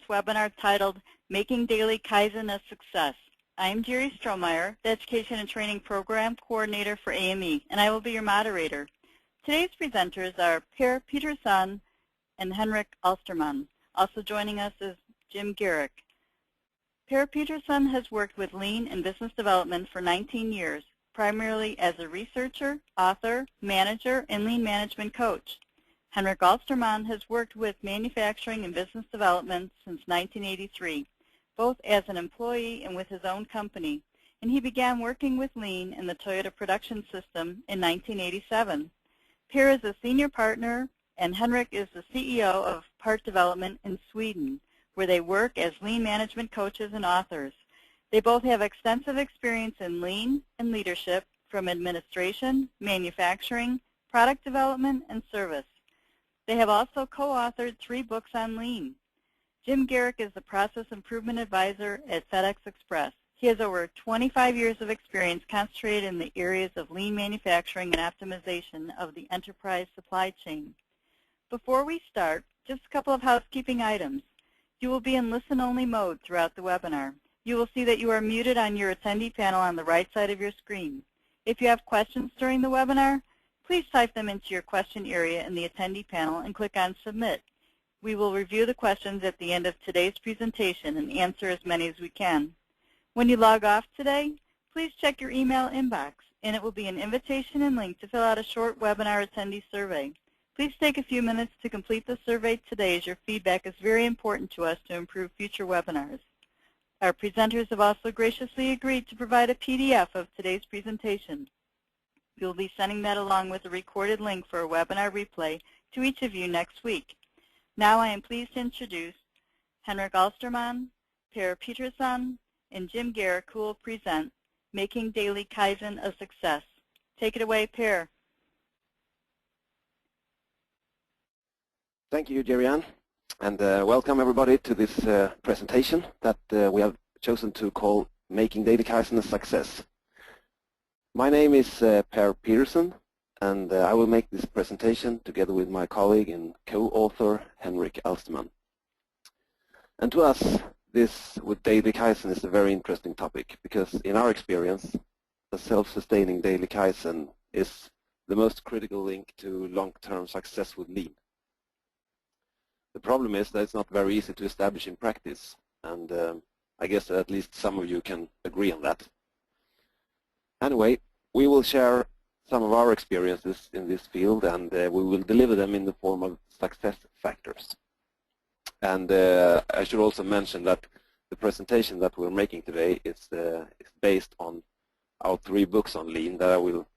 webinar titled Making Daily Kaizen a Success. I am Jerry Strohmeyer, the Education and Training Program Coordinator for AME, and I will be your moderator. Today's presenters are Per Peterson and Henrik Alsterman. Also joining us is Jim Garrick. Per Peterson has worked with Lean and business development for 19 years, primarily as a researcher, author, manager, and Lean management coach. Henrik Alsterman has worked with manufacturing and business development since 1983, both as an employee and with his own company, and he began working with Lean in the Toyota production system in 1987. Per is a senior partner, and Henrik is the CEO of Part Development in Sweden, where they work as Lean management coaches and authors. They both have extensive experience in Lean and leadership from administration, manufacturing, product development, and service. They have also co-authored 3 books on Lean. Jim Garrick is the Process Improvement Advisor at FedEx Express. He has over 25 years of experience concentrated in the areas of Lean manufacturing and optimization of the enterprise supply chain. Before we start, just a couple of housekeeping items. You will be in listen-only mode throughout the webinar. You will see that you are muted on your attendee panel on the right side of your screen. If you have questions during the webinar, please type them into your question area in the attendee panel and click on Submit. We will review the questions at the end of today's presentation and answer as many as we can. When you log off today, please check your email inbox, and it will be an invitation and link to fill out a short webinar attendee survey. Please take a few minutes to complete the survey today, as your feedback is very important to us to improve future webinars. Our presenters have also graciously agreed to provide a PDF of today's presentation. We will be sending that along with a recorded link for a webinar replay to each of you next week. Now I am pleased to introduce Henrik Alsterman, Per Peterson, and Jim Garrick, who will present Making Daily Kaizen a Success. Take it away, Per. Thank you, Jerry-Ann, and welcome everybody to this presentation that we have chosen to call Making Daily Kaizen a Success. My name is Per Peterson, and I will make this presentation together with my colleague and co-author Henrik Alsterman. And to us, this with Daily Kaizen is a very interesting topic, because in our experience, a self-sustaining Daily Kaizen is the most critical link to long-term success with Lean. The problem is that it's not very easy to establish in practice, and I guess that at least some of you can agree on that. Anyway, we will share some of our experiences in this field, and we will deliver them in the form of success factors. And I should also mention that the presentation that we're making today is based on our 3 books on Lean that I will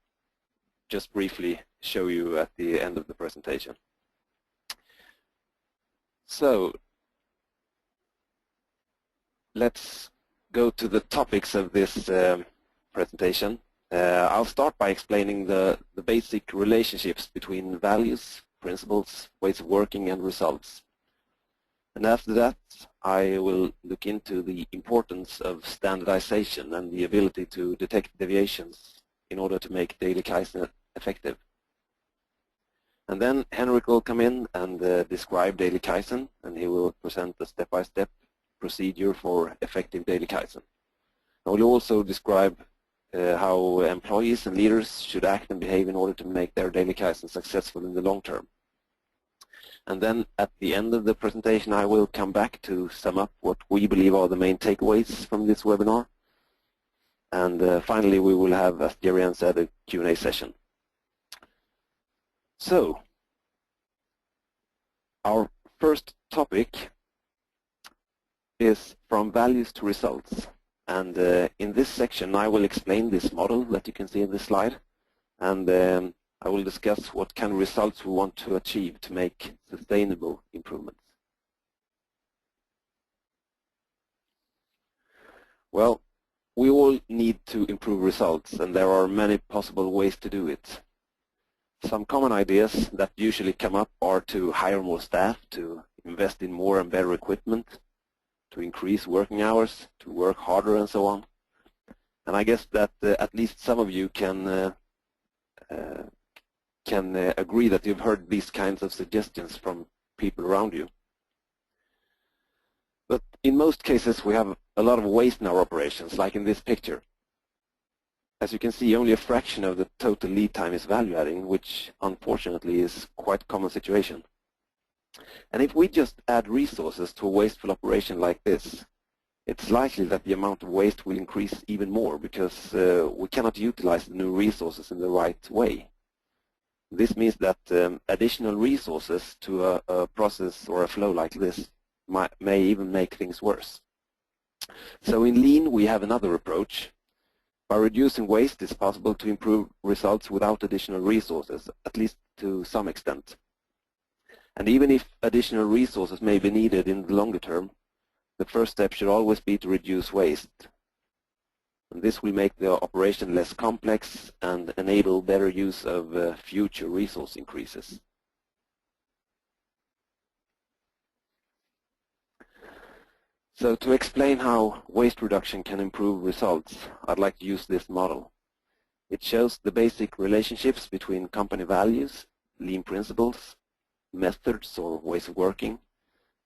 just briefly show you at the end of the presentation. So let's go to the topics of this presentation. I'll start by explaining the basic relationships between values, principles, ways of working, and results. And after that, I will look into the importance of standardization and the ability to detect deviations in order to make Daily Kaizen effective. And then Henrik will come in and describe Daily Kaizen, and he will present a step-by-step procedure for effective Daily Kaizen. I will also describe how employees and leaders should act and behave in order to make their Daily Kaizen successful in the long term. And then at the end of the presentation, I will come back to sum up what we believe are the main takeaways from this webinar. And finally, we will have, as Jerry-Ann said, a Q&A session. So, our first topic is from values to results. And in this section, I will explain this model that you can see in this slide. And I will discuss what kind of results we want to achieve to make sustainable improvements. Well, we all need to improve results, and there are many possible ways to do it. Some common ideas that usually come up are to hire more staff, to invest in more and better equipment, to increase working hours, to work harder, and so on. And I guess that at least some of you can agree that you've heard these kinds of suggestions from people around you. But in most cases, we have a lot of waste in our operations, like in this picture. As you can see, only a fraction of the total lead time is value-adding, which unfortunately is quite a common situation. And if we just add resources to a wasteful operation like this, it's likely that the amount of waste will increase even more because we cannot utilize the new resources in the right way. This means that additional resources to a process or a flow like this may even make things worse. So in Lean, we have another approach. By reducing waste, it's possible to improve results without additional resources, at least to some extent. And even if additional resources may be needed in the longer term, the first step should always be to reduce waste. And this will make the operation less complex and enable better use of future resource increases. So to explain how waste reduction can improve results, I'd like to use this model. It shows the basic relationships between company values, lean principles, methods or ways of working,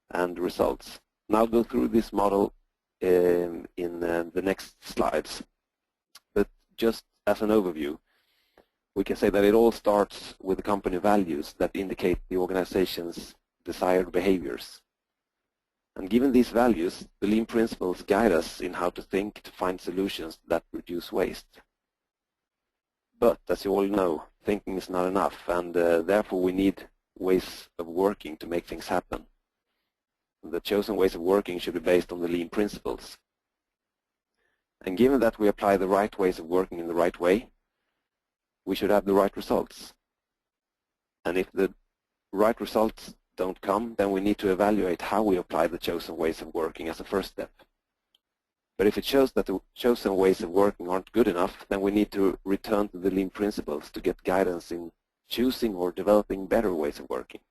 and results. And I'll go through this model in the next slides. But just as an overview, we can say that it all starts with the company values that indicate the organization's desired behaviors. And given these values, the lean principles guide us in how to think to find solutions that reduce waste. But as you all know, thinking is not enough, and therefore we need ways of working to make things happen. The chosen ways of working should be based on the lean principles. And given that we apply the right ways of working in the right way, we should have the right results. And if the right results don't come, then we need to evaluate how we apply the chosen ways of working as a first step. But if it shows that the chosen ways of working aren't good enough, then we need to return to the lean principles to get guidance in choosing or developing better ways of working.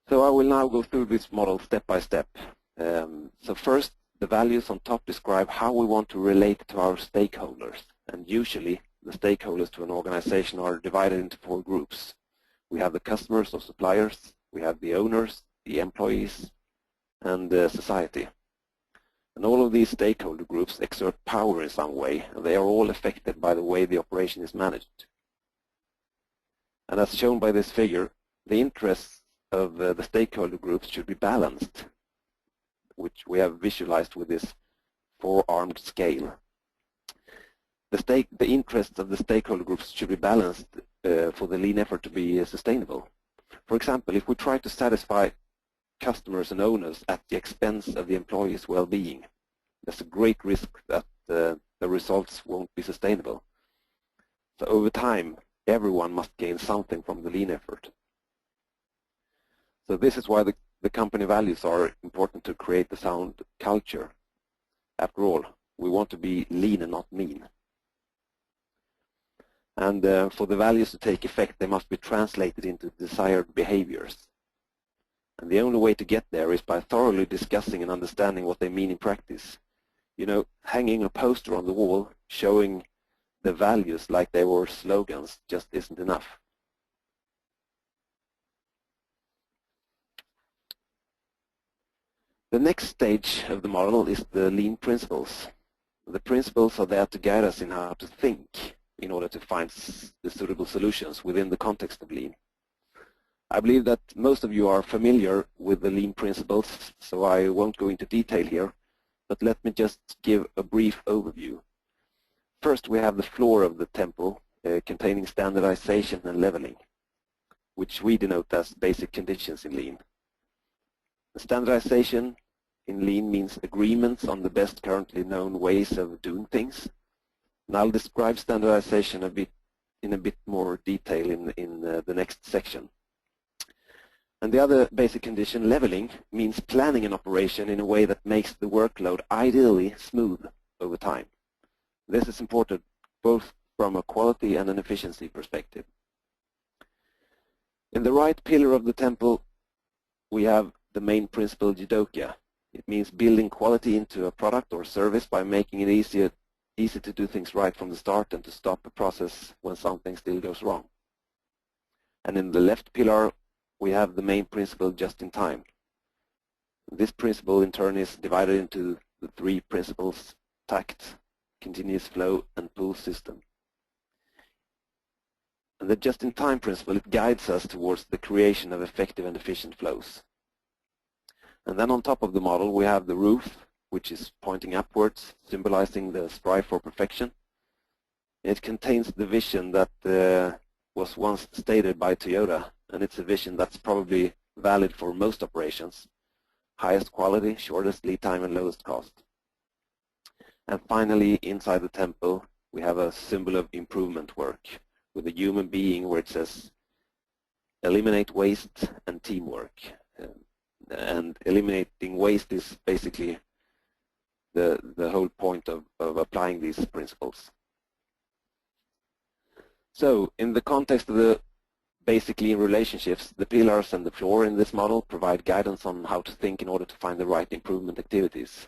So I will now go through this model step by step. So first, the values on top describe how we want to relate to our stakeholders. And usually, the stakeholders to an organization are divided into 4 groups. We have the customers or suppliers, we have the owners, the employees, and society. And all of these stakeholder groups exert power in some way, and they are all affected by the way the operation is managed. And as shown by this figure, the interests of the stakeholder groups should be balanced, which we have visualized with this 4-armed scale. The interests of the stakeholder groups should be balanced for the lean effort to be sustainable. For example, if we try to satisfy customers and owners at the expense of the employees' well-being, there's a great risk that the results won't be sustainable. So over time, everyone must gain something from the lean effort. So this is why the company values are important to create a sound culture. After all, we want to be lean and not mean. And for the values to take effect, they must be translated into desired behaviors. And the only way to get there is by thoroughly discussing and understanding what they mean in practice. You know, hanging a poster on the wall showing the values like they were slogans just isn't enough. The next stage of the model is the lean principles. The principles are there to guide us in how to think in order to find the suitable solutions within the context of lean. I believe that most of you are familiar with the lean principles, so I won't go into detail here, but let me just give a brief overview. First, we have the floor of the temple containing standardization and leveling, which we denote as basic conditions in lean. The standardization in lean means agreements on the best currently known ways of doing things. And I'll describe standardization in a bit more detail in the next section. And the other basic condition, leveling, means planning an operation in a way that makes the workload ideally smooth over time. This is important both from a quality and an efficiency perspective. In the right pillar of the temple, we have the main principle, Jidokia. It means building quality into a product or service by making it easy to do things right from the start and to stop a process when something still goes wrong. And in the left pillar, we have the main principle just in time. This principle in turn is divided into the three principles: tact, continuous flow, and pull system. And the just-in-time principle, it guides us towards the creation of effective and efficient flows. And then on top of the model we have the roof, which is pointing upwards, symbolizing the strive for perfection. It contains the vision that was once stated by Toyota, and it's a vision that's probably valid for most operations: highest quality, shortest lead time, and lowest cost. And finally, inside the temple, we have a symbol of improvement work with a human being where it says eliminate waste and teamwork. And eliminating waste is basically the whole point of applying these principles. So in the context of the basically in relationships, the pillars and the floor in this model provide guidance on how to think in order to find the right improvement activities.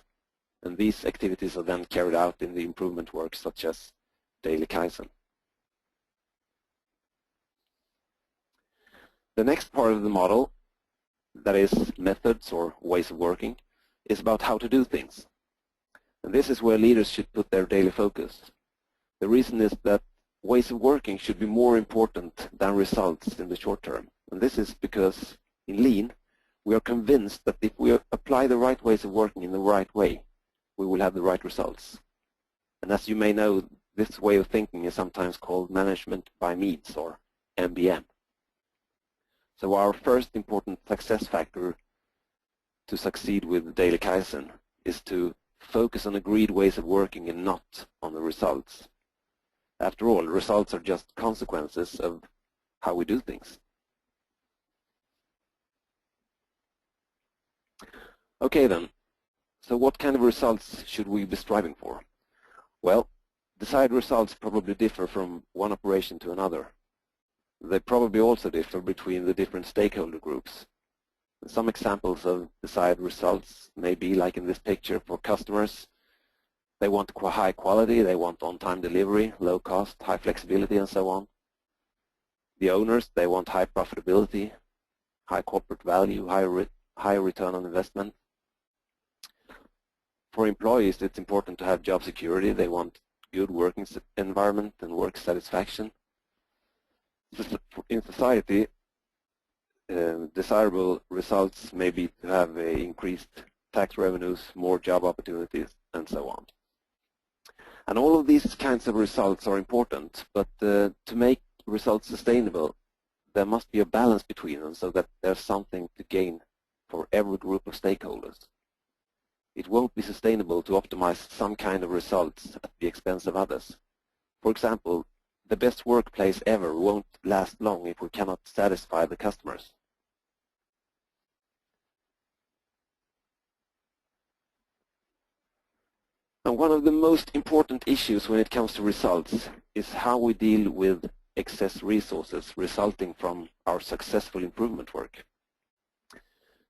And these activities are then carried out in the improvement work, such as daily Kaizen. The next part of the model, that is methods or ways of working, is about how to do things. And this is where leaders should put their daily focus. The reason is that ways of working should be more important than results in the short term. And this is because in Lean, we are convinced that if we apply the right ways of working in the right way, we will have the right results. And as you may know, this way of thinking is sometimes called management by means, or MBM. So our first important success factor to succeed with daily Kaizen is to focus on agreed ways of working and not on the results. After all, results are just consequences of how we do things. Okay then, so what kind of results should we be striving for? Well, desired results probably differ from one operation to another. They probably also differ between the different stakeholder groups. Some examples of desired results may be like in this picture for customers. They want high quality, they want on-time delivery, low cost, high flexibility, and so on. The owners, they want high profitability, high corporate value, high return on investment. For employees, it's important to have job security. They want good working environment and work satisfaction. In society, desirable results may be to have increased tax revenues, more job opportunities, and so on. And all of these kinds of results are important, but to make results sustainable, there must be a balance between them so that there's something to gain for every group of stakeholders. It won't be sustainable to optimize some kind of results at the expense of others. For example, the best workplace ever won't last long if we cannot satisfy the customers. And one of the most important issues when it comes to results is how we deal with excess resources resulting from our successful improvement work.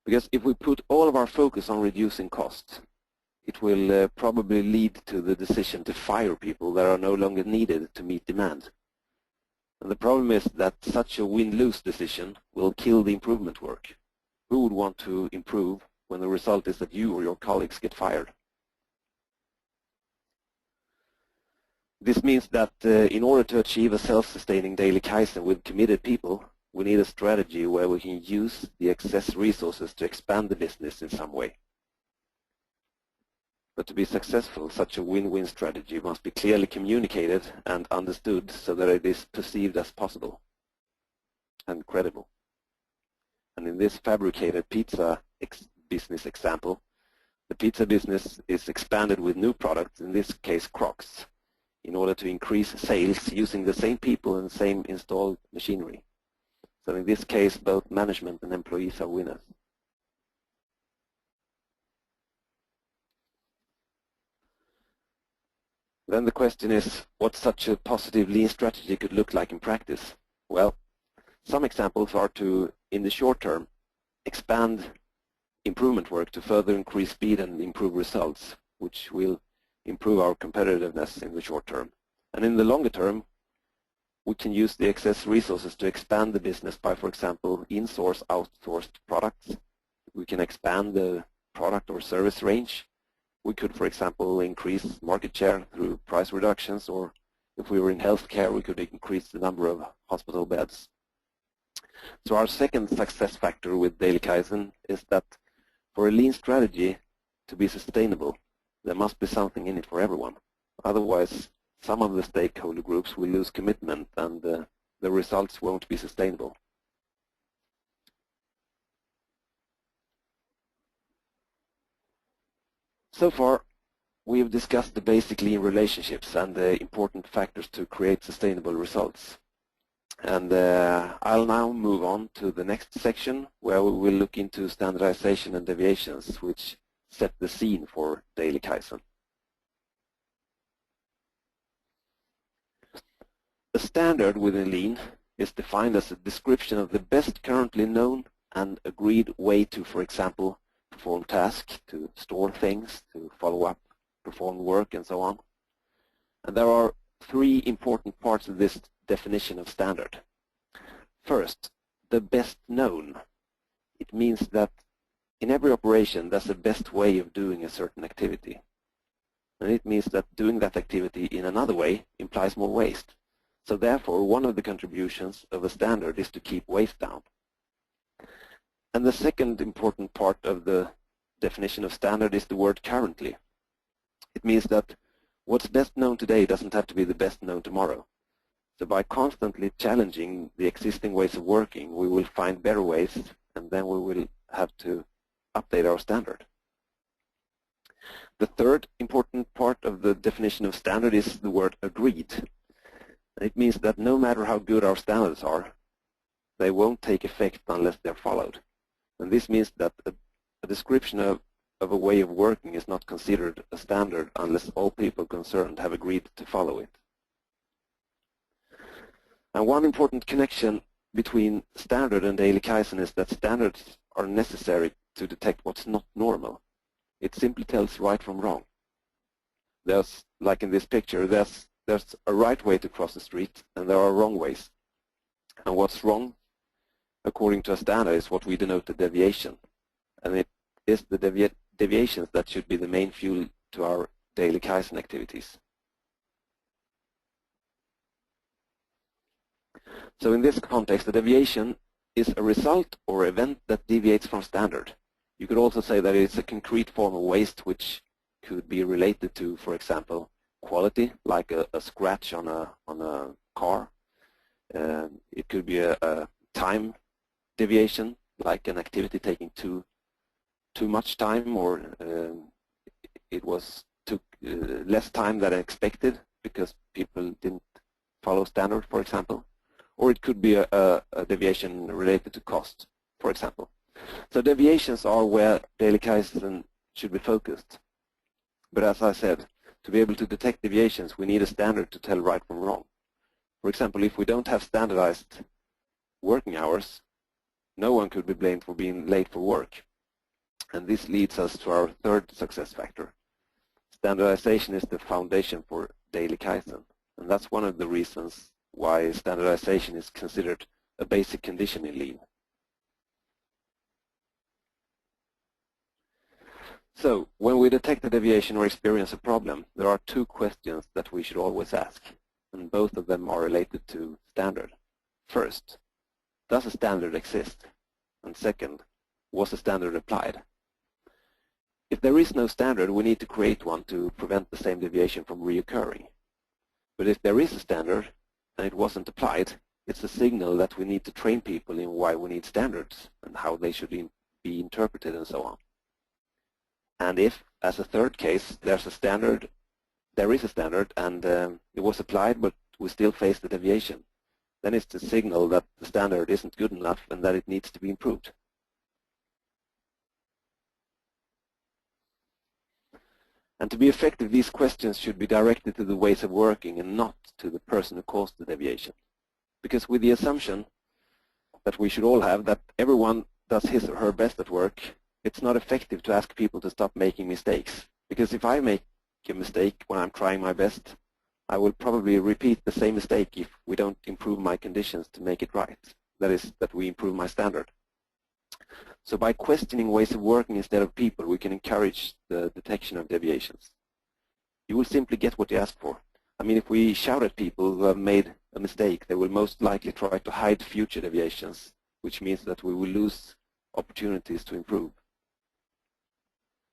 Because if we put all of our focus on reducing costs, it will probably lead to the decision to fire people that are no longer needed to meet demand. And the problem is that such a win-lose decision will kill the improvement work. Who would want to improve when the result is that you or your colleagues get fired? This means that in order to achieve a self-sustaining daily Kaizen with committed people, we need a strategy where we can use the excess resources to expand the business in some way. But to be successful, such a win-win strategy must be clearly communicated and understood so that it is perceived as possible and credible. And in this fabricated pizza business example, the pizza business is expanded with new products, in this case Crocs, in order to increase sales using the same people and same installed machinery. So in this case, both management and employees are winners. Then the question is what such a positive lean strategy could look like in practice. Well, some examples are to, in the short term, expand improvement work to further increase speed and improve results, which will improve our competitiveness in the short term. And in the longer term, we can use the excess resources to expand the business by, for example, in-source, outsourced products. We can expand the product or service range. We could, for example, increase market share through price reductions, or if we were in healthcare, we could increase the number of hospital beds. So our second success factor with Daily Kaizen is that for a lean strategy to be sustainable, there must be something in it for everyone. Otherwise, some of the stakeholder groups will lose commitment and the results won't be sustainable. So far, we have discussed the basic lean relationships and the important factors to create sustainable results. And I'll now move on to the next section where we will look into standardization and deviations, which set the scene for Daily Kaizen. A standard within Lean is defined as a description of the best currently known and agreed way to, for example, perform tasks, to store things, to follow up, perform work, and so on. And there are three important parts of this definition of standard. First, the best known. It means that in every operation there's a best way of doing a certain activity. And it means that doing that activity in another way implies more waste. So therefore, one of the contributions of a standard is to keep waste down. And the second important part of the definition of standard is the word currently. It means that what's best known today doesn't have to be the best known tomorrow. So by constantly challenging the existing ways of working, we will find better ways, and then we will have to update our standard. The third important part of the definition of standard is the word agreed. It means that no matter how good our standards are, they won't take effect unless they're followed. And this means that a description of a way of working is not considered a standard unless all people concerned have agreed to follow it. And one important connection between standard and Daily Kaizen is that standards are necessary to detect what's not normal. It simply tells right from wrong. There's, like in this picture, there's a right way to cross the street and there are wrong ways. And what's wrong, according to a standard, is what we denote the deviation. And it is the deviations that should be the main fuel to our Daily Kaizen activities. So in this context, the deviation is a result or event that deviates from standard. You could also say that it's a concrete form of waste which could be related to, for example, quality, like a scratch on a car. It could be a time deviation, like an activity taking too much time, or it took less time than expected because people didn't follow standard, for example. Or it could be a deviation related to cost, for example. So deviations are where Daily Kaizen should be focused. But as I said, to be able to detect deviations, we need a standard to tell right from wrong. For example, if we don't have standardized working hours, no one could be blamed for being late for work. And this leads us to our third success factor. Standardization is the foundation for Daily Kaizen. And that's one of the reasons why standardization is considered a basic condition in Lean. So, when we detect a deviation or experience a problem, there are two questions that we should always ask, and both of them are related to standard. First, does a standard exist? And second, was a standard applied? If there is no standard, we need to create one to prevent the same deviation from reoccurring. But if there is a standard and it wasn't applied, it's a signal that we need to train people in why we need standards and how they should be interpreted and so on. And if, as a third case, there is a standard and it was applied but we still face the deviation, then it's the signal that the standard isn't good enough and that it needs to be improved. And to be effective, these questions should be directed to the ways of working and not to the person who caused the deviation. Because with the assumption that we should all have that everyone does his or her best at work, it's not effective to ask people to stop making mistakes. Because if I make a mistake when I'm trying my best, I will probably repeat the same mistake if we don't improve my conditions to make it right. That is, that we improve my standard. So by questioning ways of working instead of people, we can encourage the detection of deviations. You will simply get what you ask for. I mean, if we shout at people who have made a mistake, they will most likely try to hide future deviations, which means that we will lose opportunities to improve.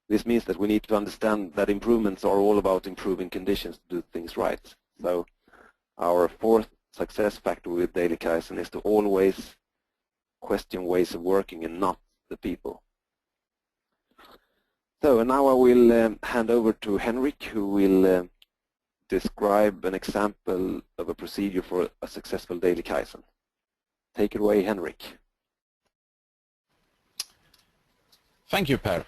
This means that we need to understand that improvements are all about improving conditions to do things right. So our fourth success factor with daily Kaizen is to always question ways of working and not the people. So and now I will hand over to Henrik, who will describe an example of a procedure for a successful daily Kaizen. Take it away, Henrik. Thank you, Per.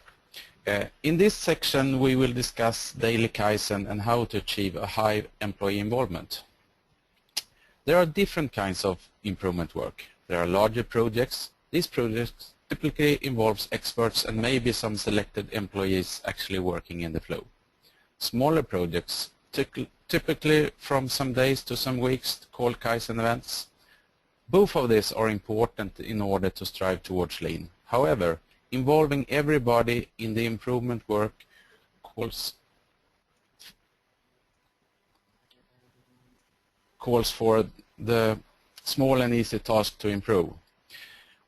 In this section, we will discuss daily Kaizen and how to achieve a high employee involvement. There are different kinds of improvement work. There are larger projects. These projects typically involve experts and maybe some selected employees actually working in the flow. Smaller projects, typically from some days to some weeks, called Kaizen events. Both of these are important in order to strive towards lean. However, involving everybody in the improvement work calls for the small and easy task to improve.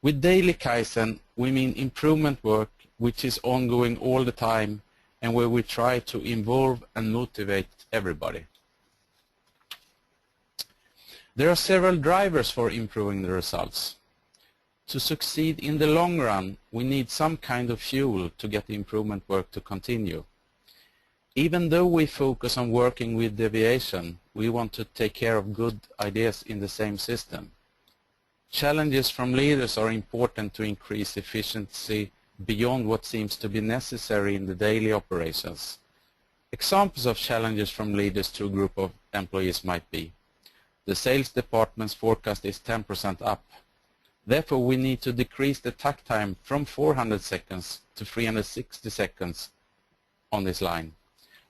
With daily Kaizen, we mean improvement work which is ongoing all the time and where we try to involve and motivate everybody. There are several drivers for improving the results. To succeed in the long run, we need some kind of fuel to get the improvement work to continue. Even though we focus on working with deviation, we want to take care of good ideas in the same system. Challenges from leaders are important to increase efficiency beyond what seems to be necessary in the daily operations. Examples of challenges from leaders to a group of employees might be: the sales department's forecast is 10% up. Therefore, we need to decrease the takt time from 400 seconds to 360 seconds on this line.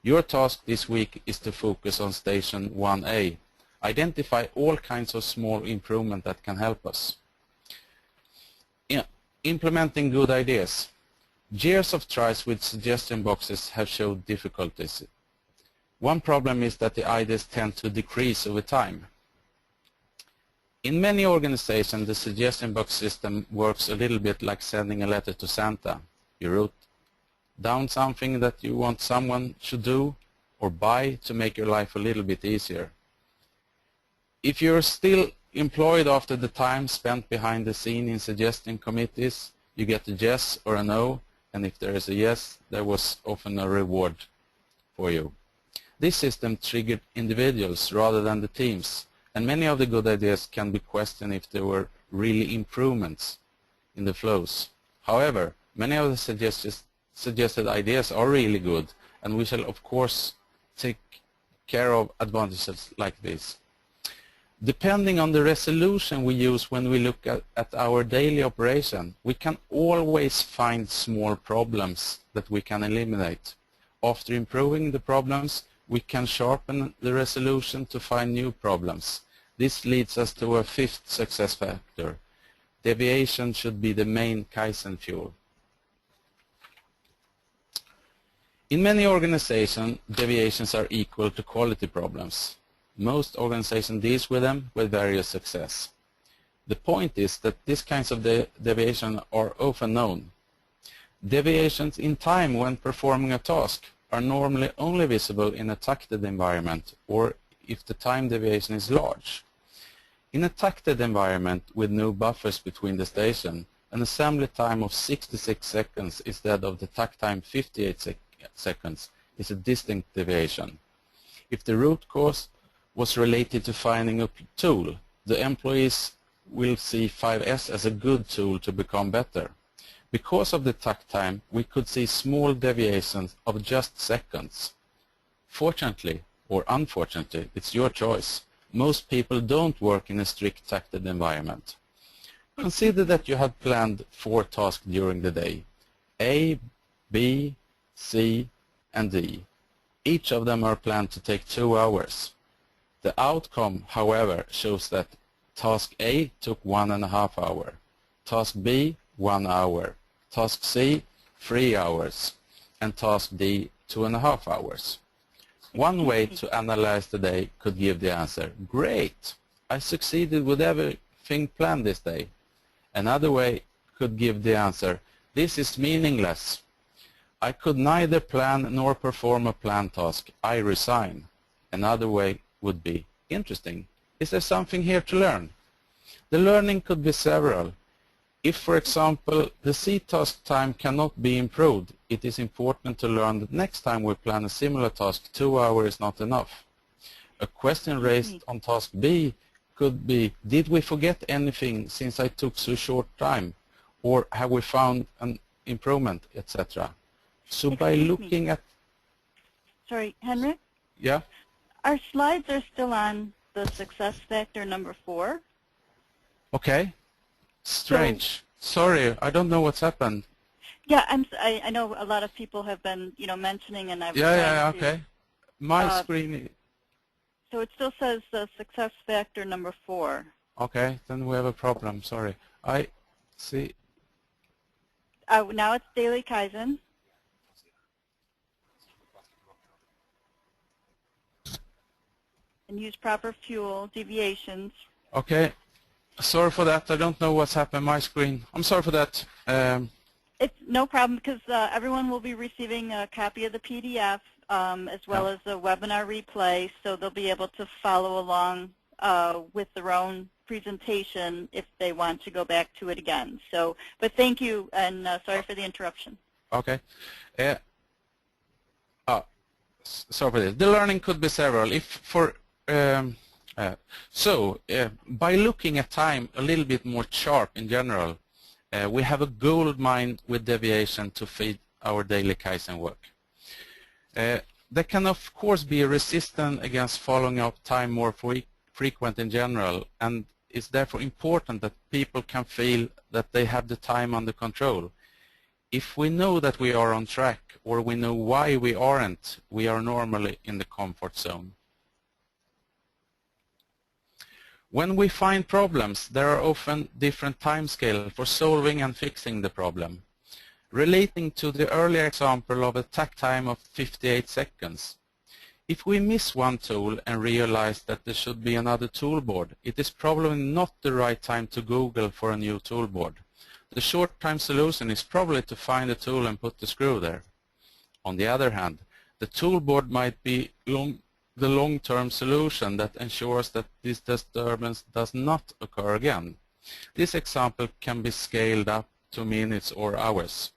Your task this week is to focus on station 1A. Identify all kinds of small improvement that can help us. Implementing good ideas. Years of tries with suggestion boxes have showed difficulties. One problem is that the ideas tend to decrease over time. In many organizations, the suggestion box system works a little bit like sending a letter to Santa. You wrote down something that you want someone should do or buy to make your life a little bit easier. If you're still employed after the time spent behind the scene in suggestion committees, you get a yes or a no, and if there is a yes, there was often a reward for you. This system triggered individuals rather than the teams, and many of the good ideas can be questioned if there were really improvements in the flows. However, many of the suggested ideas are really good, and we shall of course take care of advantages like this. Depending on the resolution we use when we look at our daily operation, we can always find small problems that we can eliminate. After improving the problems, we can sharpen the resolution to find new problems. This leads us to a fifth success factor. Deviation should be the main Kaizen fuel. In many organizations, deviations are equal to quality problems. Most organizations deal with them with various success. The point is that these kinds of deviations are often known. Deviations in time when performing a task are normally only visible in a takted environment or if the time deviation is large. In a takted environment with no buffers between the station, an assembly time of 66 seconds instead of the takt time 58 seconds is a distinct deviation. If the root cause was related to finding a tool, the employees will see 5S as a good tool to become better. Because of the takt time, we could see small deviations of just seconds. Fortunately, or unfortunately, it's your choice. Most people don't work in a strict takted environment. Consider that you have planned 4 tasks during the day, A, B, C, and D. Each of them are planned to take 2 hours. The outcome, however, shows that task A took 1.5 hours, task B 1 hour, task C 3 hours, and task D 2.5 hours. One way to analyze the day could give the answer, great, I succeeded with everything planned this day. Another way could give the answer, this is meaningless. I could neither plan nor perform a planned task. I resign. Another way would be, interesting. Is there something here to learn? The learning could be several. If, for example, the C task time cannot be improved, it is important to learn that next time we plan a similar task, 2 hours is not enough. A question raised on task B could be, did we forget anything since I took so short time? Or have we found an improvement, etc.? So by looking at... Sorry, Henrik? Yeah? Our slides are still on the success factor number 4. Okay. Strange. Sorry, I don't know what's happened. Yeah, I know a lot of people have been, mentioning, and I've okay. My screen. So it still says the success factor number 4. Okay, then we have a problem. Sorry. I see. Now it's daily Kaizen. And use proper fuel, deviations. Okay. Sorry for that. I don't know what's happened on my screen. I'm sorry for that. It's no problem, because everyone will be receiving a copy of the PDF as well as the webinar replay, so they'll be able to follow along with their own presentation if they want to go back to it again. So, but thank you, and sorry for the interruption. Okay. Sorry for this. The learning could be several. By looking at time a little bit more sharp in general, we have a gold mine with deviation to feed our daily Kaizen work. There can of course be a resistance against following up time more frequent in general, and it's therefore important that people can feel that they have the time under control. If we know that we are on track, or we know why we aren't, we are normally in the comfort zone. When we find problems, there are often different timescales for solving and fixing the problem. Relating to the earlier example of a takt time of 58 seconds, if we miss one tool and realize that there should be another toolboard, it is probably not the right time to Google for a new toolboard. The short-time solution is probably to find a tool and put the screw there. On the other hand, the toolboard might be the long-term solution that ensures that this disturbance does not occur again. This example can be scaled up to minutes or hours.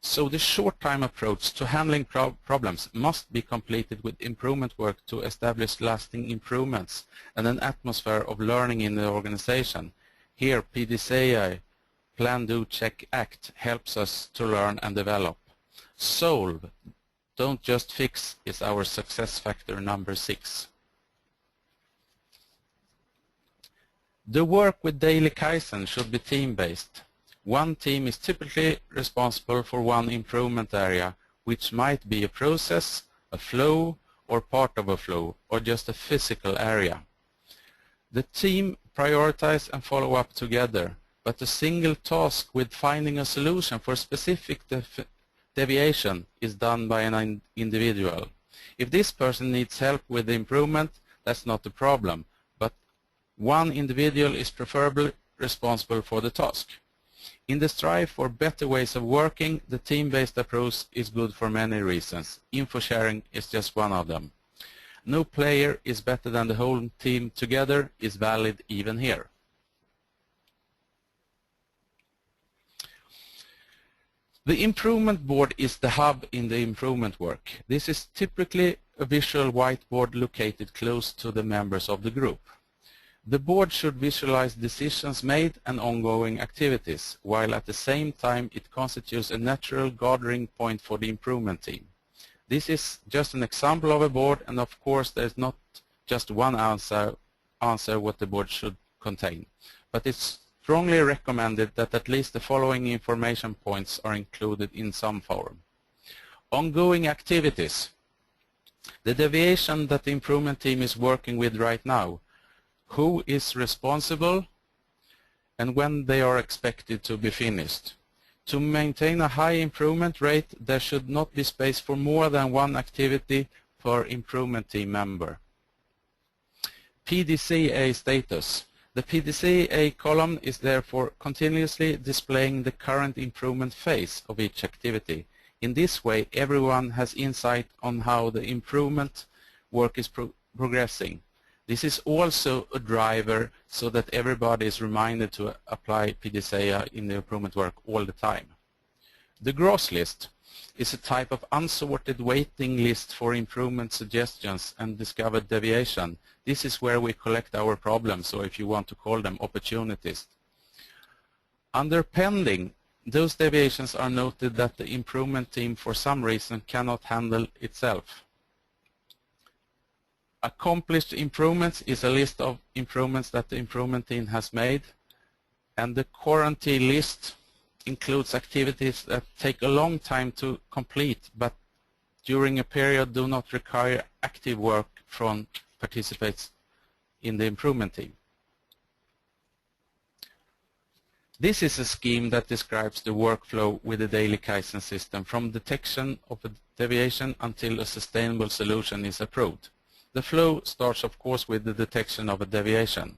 So the short-time approach to handling problems must be completed with improvement work to establish lasting improvements and an atmosphere of learning in the organization. Here, PDCA, Plan, Do, Check, Act, helps us to learn and develop. Solve, don't just fix, is our success factor number 6. The work with daily Kaizen should be team-based. One team is typically responsible for one improvement area, which might be a process, a flow, or part of a flow, or just a physical area. The team prioritize and follow up together, but a single task with finding a solution for a specific deviation is done by an individual. If this person needs help with the improvement, that's not a problem, but one individual is preferably responsible for the task. In the strive for better ways of working, the team-based approach is good for many reasons. Info sharing is just one of them. No player is better than the whole team together is valid even here. The improvement board is the hub in the improvement work. This is typically a visual whiteboard located close to the members of the group. The board should visualize decisions made and ongoing activities, while at the same time it constitutes a natural gathering point for the improvement team. This is just an example of a board, and of course there is not just one answer what the board should contain, but it's strongly recommended that at least the following information points are included in some form. Ongoing activities. The deviation that the improvement team is working with right now, who is responsible, and when they are expected to be finished. To maintain a high improvement rate, there should not be space for more than one activity per improvement team member. PDCA status. The PDCA column is therefore continuously displaying the current improvement phase of each activity. In this way, everyone has insight on how the improvement work is progressing. This is also a driver so that everybody is reminded to apply PDCA in the improvement work all the time. The gross list is a type of unsorted waiting list for improvement suggestions and discovered deviation. This is where we collect our problems, or if you want to call them opportunities. Under pending, those deviations are noted that the improvement team for some reason cannot handle itself. Accomplished improvements is a list of improvements that the improvement team has made, and the quarantine list includes activities that take a long time to complete but during a period do not require active work from participants in the improvement team. This is a scheme that describes the workflow with the daily Kaizen system from detection of a deviation until a sustainable solution is approved. The flow starts, of course, with the detection of a deviation.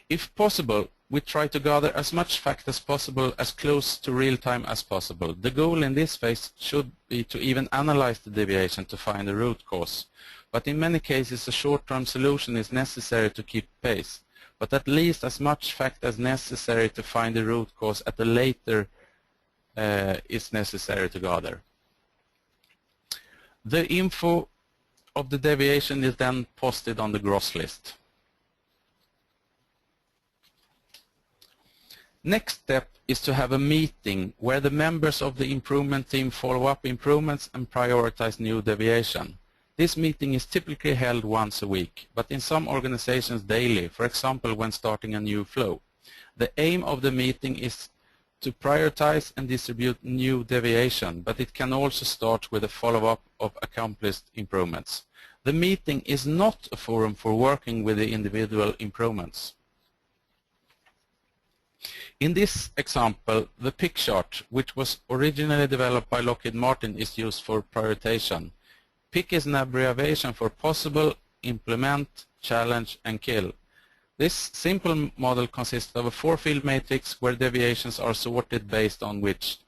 If possible, we try to gather as much fact as possible, as close to real time as possible. The goal in this phase should be to even analyze the deviation to find the root cause. But in many cases, a short-term solution is necessary to keep pace. But at least as much fact as necessary to find the root cause at the later is necessary to gather. The info of the deviation is then posted on the gross list. Next step is to have a meeting where the members of the improvement team follow up improvements and prioritize new deviation. This meeting is typically held once a week, but in some organizations daily, for example when starting a new flow. The aim of the meeting is to prioritize and distribute new deviation, but it can also start with a follow-up of accomplished improvements. The meeting is not a forum for working with the individual improvements. In this example, the pick chart, which was originally developed by Lockheed Martin, is used for prioritization. PIC is an abbreviation for possible, implement, challenge, and kill. This simple model consists of a 4-field matrix where deviations are sorted based on which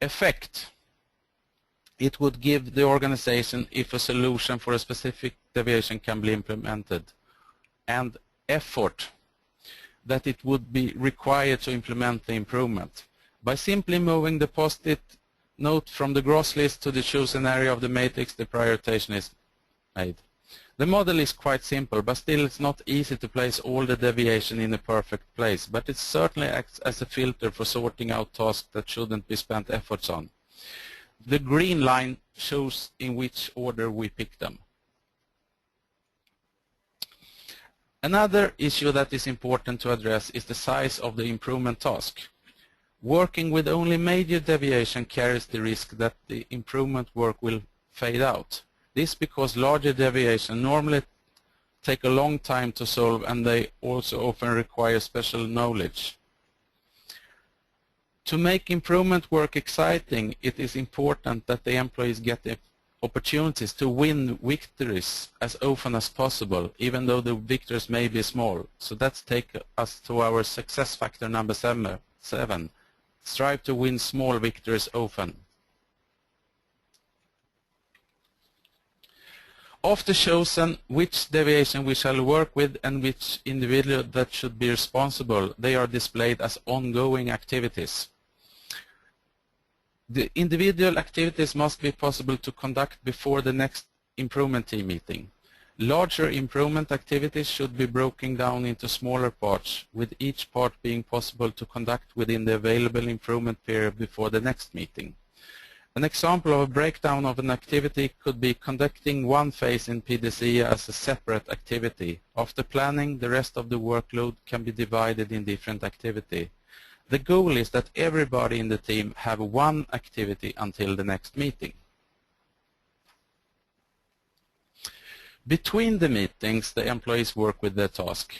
effect it would give the organization if a solution for a specific deviation can be implemented, and effort that it would be required to implement the improvement. By simply moving the post-it note from the gross list to the chosen area of the matrix, the prioritization is made. The model is quite simple, but still it's not easy to place all the deviation in a perfect place, but it certainly acts as a filter for sorting out tasks that shouldn't be spent efforts on. The green line shows in which order we pick them. Another issue that is important to address is the size of the improvement task. Working with only major deviation carries the risk that the improvement work will fade out. This because larger deviations normally take a long time to solve, and they also often require special knowledge. To make improvement work exciting, it is important that the employees get the opportunities to win victories as often as possible, even though the victories may be small. So that's take us to our success factor number 7. Strive to win small victories often. After chosen which deviation we shall work with and which individual that should be responsible, they are displayed as ongoing activities. The individual activities must be possible to conduct before the next improvement team meeting. Larger improvement activities should be broken down into smaller parts, with each part being possible to conduct within the available improvement period before the next meeting. An example of a breakdown of an activity could be conducting one phase in PDCA as a separate activity. After planning, the rest of the workload can be divided in different activities. The goal is that everybody in the team have one activity until the next meeting. Between the meetings, the employees work with their task.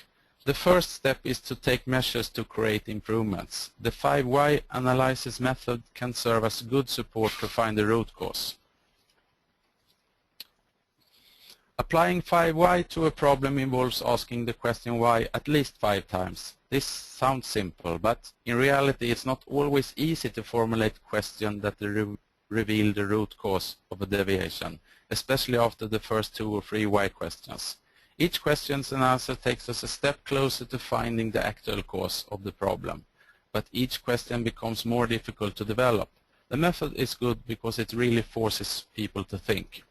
The first step is to take measures to create improvements. The 5 why analysis method can serve as good support to find the root cause. Applying 5 why to a problem involves asking the question why at least 5 times. This sounds simple, but in reality it's not always easy to formulate questions that reveal the root cause of a deviation, especially after the first 2 or 3 why questions. Each question and answer takes us a step closer to finding the actual cause of the problem, but each question becomes more difficult to develop. The method is good because it really forces people to think.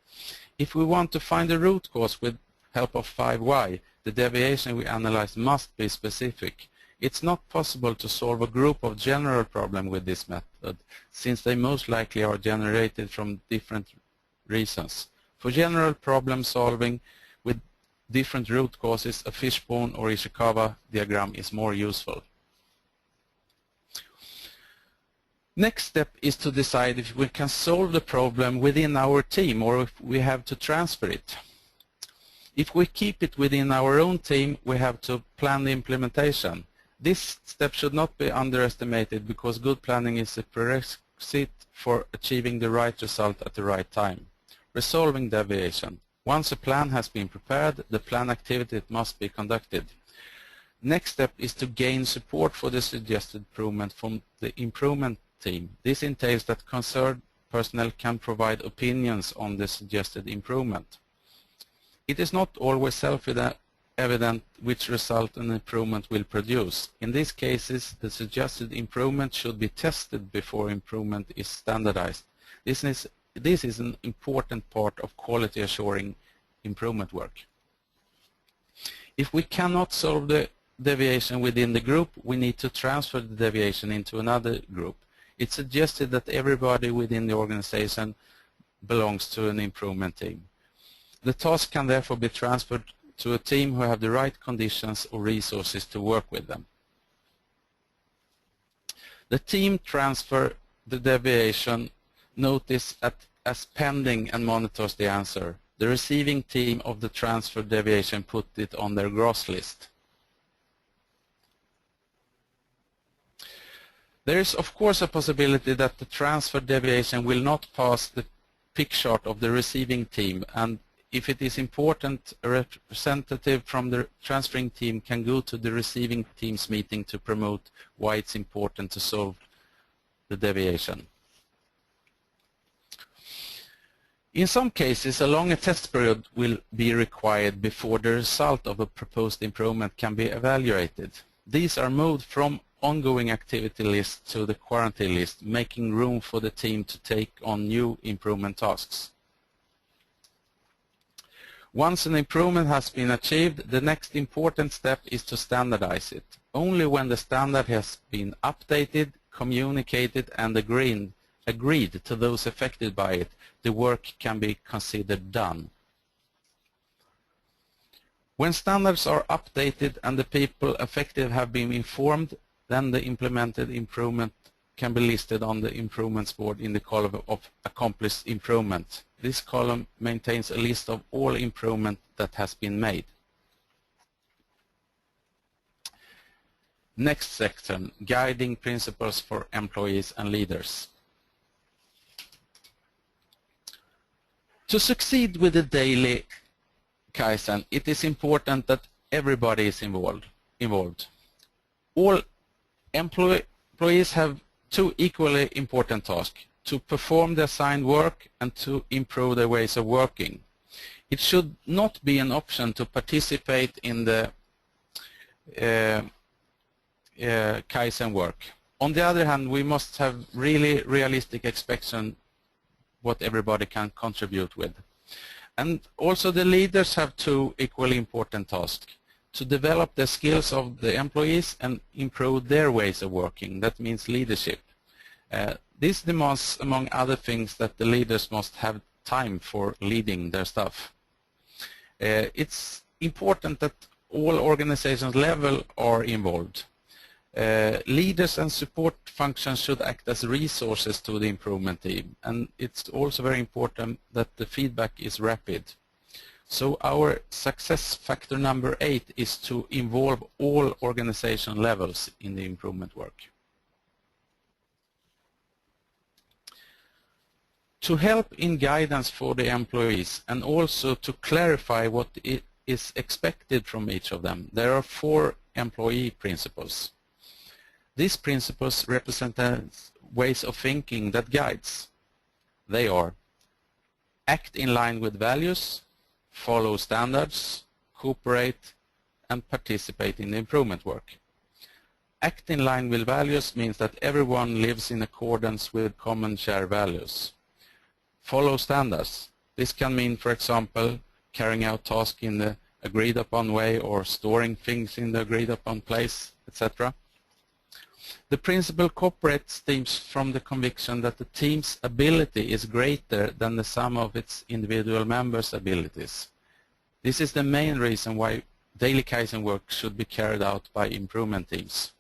If we want to find the root cause with help of 5 why, the deviation we analyze must be specific. It's not possible to solve a group of general problems with this method, since they most likely are generated from different reasons. For general problem solving with different root causes, a fishbone or Ishikawa diagram is more useful. Next step is to decide if we can solve the problem within our team or if we have to transfer it. If we keep it within our own team, we have to plan the implementation. This step should not be underestimated because good planning is a prerequisite for achieving the right result at the right time. Resolving deviation. Once a plan has been prepared, the plan activity must be conducted. Next step is to gain support for the suggested improvement from the improvement team. This entails that concerned personnel can provide opinions on the suggested improvement. It is not always self-evident which result an improvement will produce. In these cases, the suggested improvement should be tested before improvement is standardized. This is an important part of quality assuring improvement work. If we cannot solve the deviation within the group, we need to transfer the deviation into another group. It's suggested that everybody within the organization belongs to an improvement team. The task can therefore be transferred to a team who have the right conditions or resources to work with them. The team transfer the deviation notice as pending and monitors the answer. The receiving team of the transfer deviation put it on their gross list. There is of course a possibility that the transfer deviation will not pass the pick chart of the receiving team, and if it is important, a representative from the transferring team can go to the receiving team's meeting to promote why it's important to solve the deviation. In some cases, a longer test period will be required before the result of a proposed improvement can be evaluated. These are moved from ongoing activity list to the quarantine list, making room for the team to take on new improvement tasks. Once an improvement has been achieved, the next important step is to standardize it. Only when the standard has been updated, communicated and agreed to those affected by it, the work can be considered done. When standards are updated and the people affected have been informed, then the implemented improvement can be listed on the improvements board in the column of accomplished improvement. This column maintains a list of all improvement that has been made. Next section, guiding principles for employees and leaders. To succeed with the daily Kaizen, it is important that everybody is involved. All employees have two equally important tasks: to perform the assigned work and to improve their ways of working. It should not be an option to participate in the Kaizen work. On the other hand, we must have really realistic expectations what everybody can contribute with. And also the leaders have two equally important tasks: to develop the skills of the employees and improve their ways of working. That means leadership. This demands, among other things, that the leaders must have time for leading their staff. It's important that all organizations level are involved. Leaders and support functions should act as resources to the improvement team, and it's also very important that the feedback is rapid. So our success factor number 8 is to involve all organization levels in the improvement work. To help in guidance for the employees and also to clarify what is expected from each of them, there are 4 employee principles. These principles represent ways of thinking that guides. They are: act in line with values, follow standards, cooperate, and participate in the improvement work. Act in line with values means that everyone lives in accordance with common shared values. Follow standards. This can mean, for example, carrying out tasks in the agreed upon way or storing things in the agreed upon place, etc. The principle cooperate stems from the conviction that the team's ability is greater than the sum of its individual members' abilities. This is the main reason why daily Kaizen work should be carried out by improvement teams.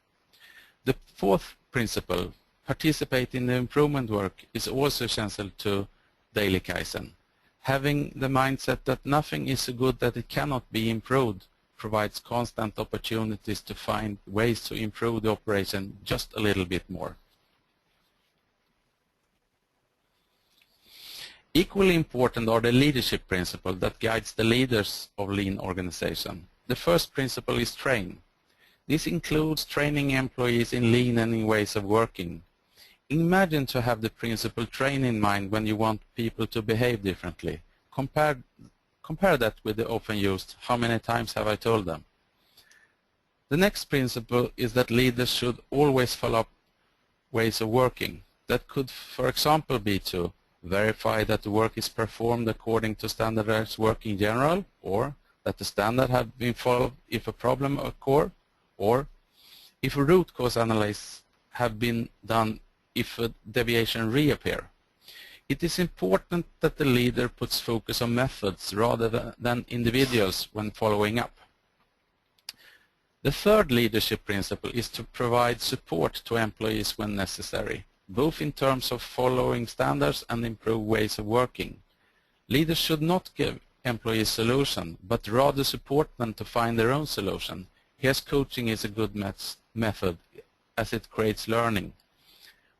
The 4th principle, participate in the improvement work, is also essential to daily Kaizen. Having the mindset that nothing is so good that it cannot be improved provides constant opportunities to find ways to improve the operation just a little bit more. Equally important are the leadership principles that guides the leaders of lean organization. The first principle is train. This includes training employees in lean and in ways of working. Imagine to have the principle train in mind when you want people to behave differently. Compare that with the often used, how many times have I told them? The next principle is that leaders should always follow up ways of working. That could, for example, be to verify that the work is performed according to standardized work in general, or that the standard has been followed if a problem occurs, or if a root cause analysis have been done if a deviation reappears. It is important that the leader puts focus on methods rather than individuals when following up. The third leadership principle is to provide support to employees when necessary, both in terms of following standards and improve ways of working. Leaders should not give employees solution, but rather support them to find their own solution. Here's coaching is a good method as it creates learning.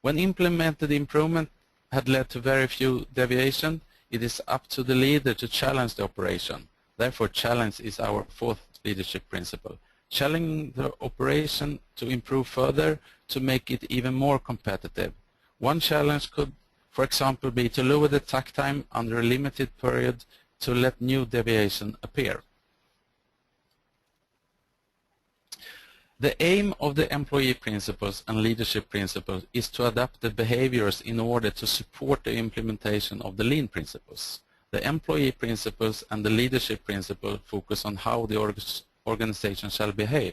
When implemented improvement had led to very few deviations, it is up to the leader to challenge the operation. Therefore, challenge is our 4th leadership principle. Challenging the operation to improve further to make it even more competitive. One challenge could, for example, be to lower the takt time under a limited period to let new deviation appear. The aim of the employee principles and leadership principles is to adapt the behaviors in order to support the implementation of the lean principles. The employee principles and the leadership principle focus on how the organization shall behave,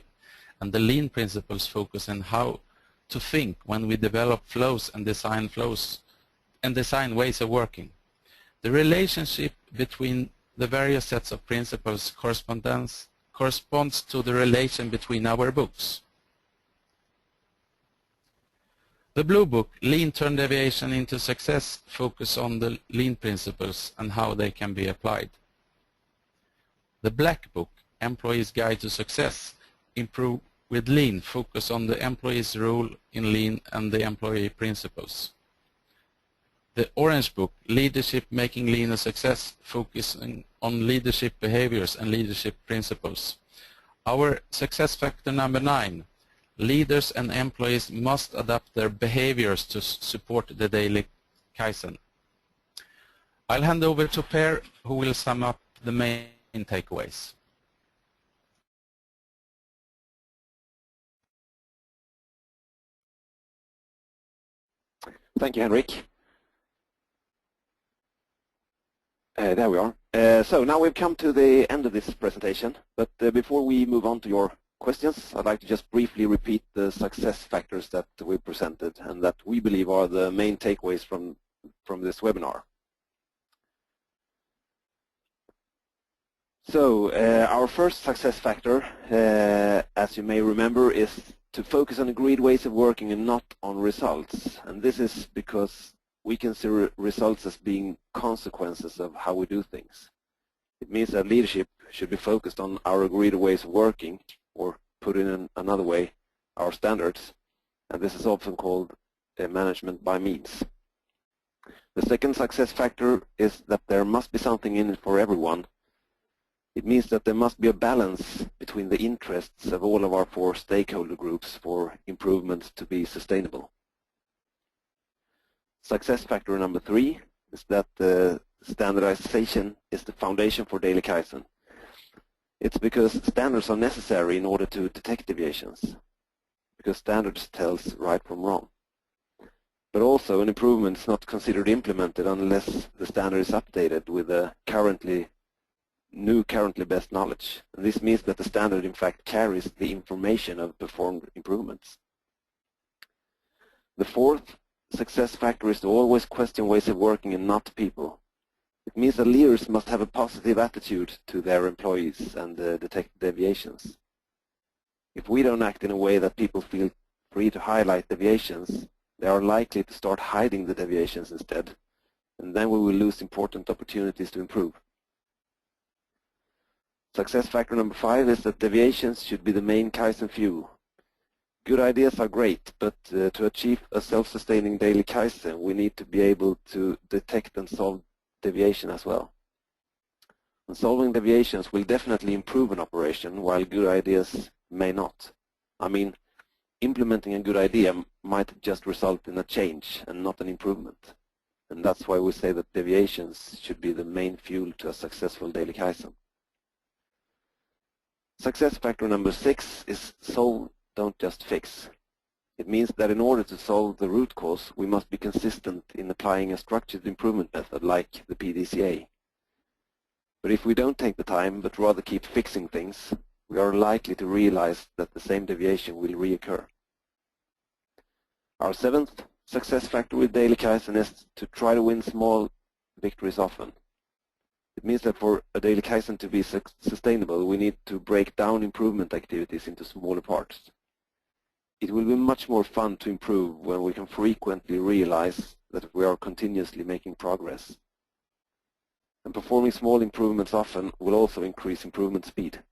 and the lean principles focus on how to think when we develop flows and design ways of working. The relationship between the various sets of principles corresponds to the relation between our books. The blue book, Lean Turn Deviation into Success, focus on the lean principles and how they can be applied. The black book, Employee's Guide to Success, Improve with Lean, focus on the employee's role in lean and the employee principles. The orange book, Leadership Making Lean a Success, focusing on leadership behaviors and leadership principles. Our success factor number 9, leaders and employees must adapt their behaviors to support the daily Kaizen. I'll hand over to Per, who will sum up the main takeaways. Thank you, Henrik. There we are. So now we've come to the end of this presentation, but before we move on to your questions, I'd like to just briefly repeat the success factors that we presented and that we believe are the main takeaways from this webinar. So our first success factor, as you may remember, is to focus on agreed ways of working and not on results. And this is because we consider results as being consequences of how we do things. It means that leadership should be focused on our agreed ways of working, or put in another way, our standards, and this is often called management by means. The second success factor is that there must be something in it for everyone. It means that there must be a balance between the interests of all of our 4 stakeholder groups for improvements to be sustainable. Success factor number 3 is that standardization is the foundation for daily Kaizen. It's because standards are necessary in order to detect deviations, because standards tells right from wrong. But also an improvement is not considered implemented unless the standard is updated with the currently best knowledge. And this means that the standard in fact carries the information of performed improvements. The fourth success factor is to always question ways of working and not people. It means that leaders must have a positive attitude to their employees and detect deviations. If we don't act in a way that people feel free to highlight deviations, they are likely to start hiding the deviations instead, and then we will lose important opportunities to improve. Success factor number 5 is that deviations should be the main Kaizen fuel. Good ideas are great, but to achieve a self-sustaining daily Kaizen, we need to be able to detect and solve deviation as well. And solving deviations will definitely improve an operation, while good ideas may not. I mean, implementing a good idea might just result in a change and not an improvement. And that's why we say that deviations should be the main fuel to a successful daily Kaizen. Success factor number 6 is solve, don't just fix. It means that in order to solve the root cause, we must be consistent in applying a structured improvement method like the PDCA. But if we don't take the time, but rather keep fixing things, we are likely to realize that the same deviation will reoccur. Our 7th success factor with daily Kaizen is to try to win small victories often. It means that for a daily Kaizen to be sustainable, we need to break down improvement activities into smaller parts. It will be much more fun to improve when we can frequently realize that we are continuously making progress. And performing small improvements often will also increase improvement speed.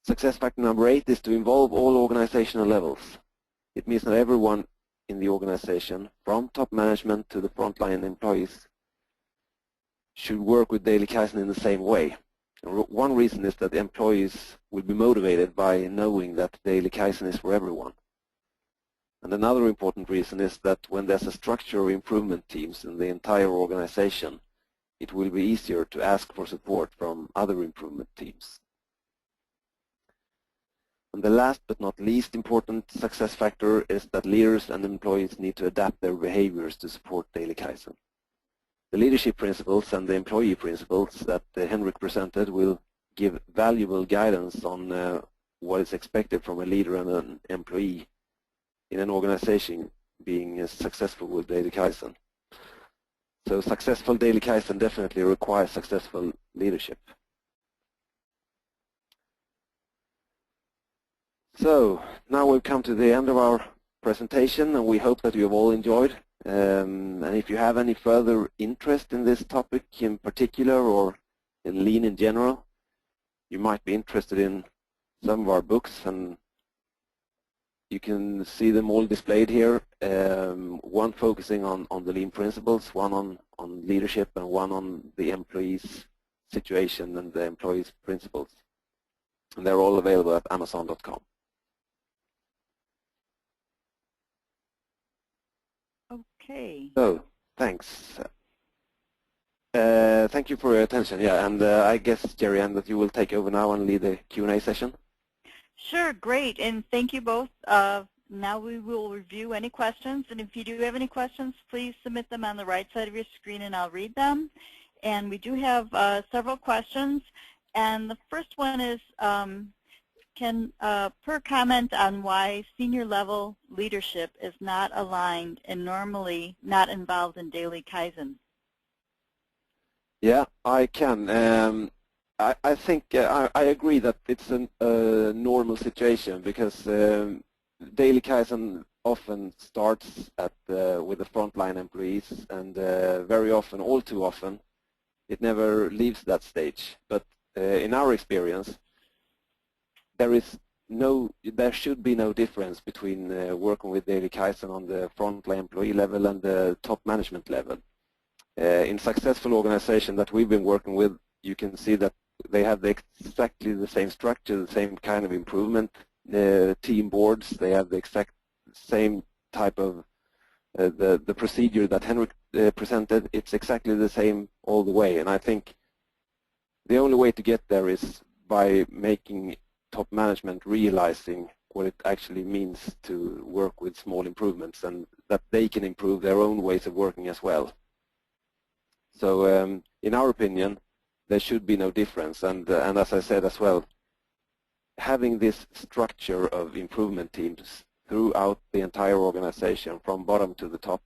Success factor number 8 is to involve all organizational levels. It means that everyone in the organization, from top management to the frontline employees, should work with daily Kaizen in the same way. One reason is that the employees will be motivated by knowing that daily Kaizen is for everyone. And another important reason is that when there's a structure of improvement teams in the entire organization, it will be easier to ask for support from other improvement teams. And the last but not least important success factor is that leaders and employees need to adapt their behaviors to support daily Kaizen. The leadership principles and the employee principles that Henrik presented will give valuable guidance on what is expected from a leader and an employee in an organization being successful with daily Kaizen. So successful daily Kaizen definitely requires successful leadership. So now we've come to the end of our presentation, and we hope that you have all enjoyed. And if you have any further interest in this topic in particular, or in Lean in general, you might be interested in some of our books, and you can see them all displayed here. One focusing on the Lean principles, one on leadership, and one on the employee's situation and the employee's principles. And they're all available at Amazon.com. Okay. So, thanks. Thank you for your attention. Yeah, and I guess, Jerry Ann, that you will take over now and lead the Q&A session. Sure, great, and thank you both. Now we will review any questions, and if you do have any questions, please submit them on the right side of your screen and I'll read them. And we do have several questions, and the first one is, can Per comment on why senior level leadership is not aligned and normally not involved in daily Kaizen? Yeah, I can. I think I agree that it's a normal situation, because daily Kaizen often starts with the frontline employees, and very often, all too often, It never leaves that stage. But in our experience, there should be no difference between working with daily Kaizen on the frontline employee level and the top management level. In successful organizations that we've been working with, you can see that they have exactly the same structure, the same kind of improvement team boards. They have the exact same type of the procedure that Henrik presented. It's exactly the same all the way, and I think the only way to get there is by making top management realizing what it actually means to work with small improvements and that they can improve their own ways of working as well. So in our opinion, there should be no difference, and as I said as well, having this structure of improvement teams throughout the entire organization from bottom to the top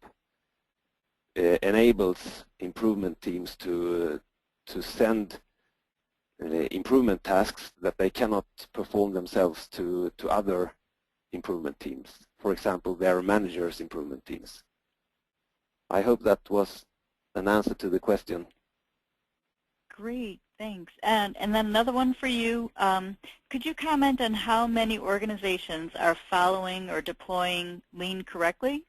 enables improvement teams to send improvement tasks that they cannot perform themselves to other improvement teams. For example, their managers' improvement teams. I hope that was an answer to the question. Great, thanks. And then another one for you. Could you comment on how many organizations are following or deploying Lean correctly?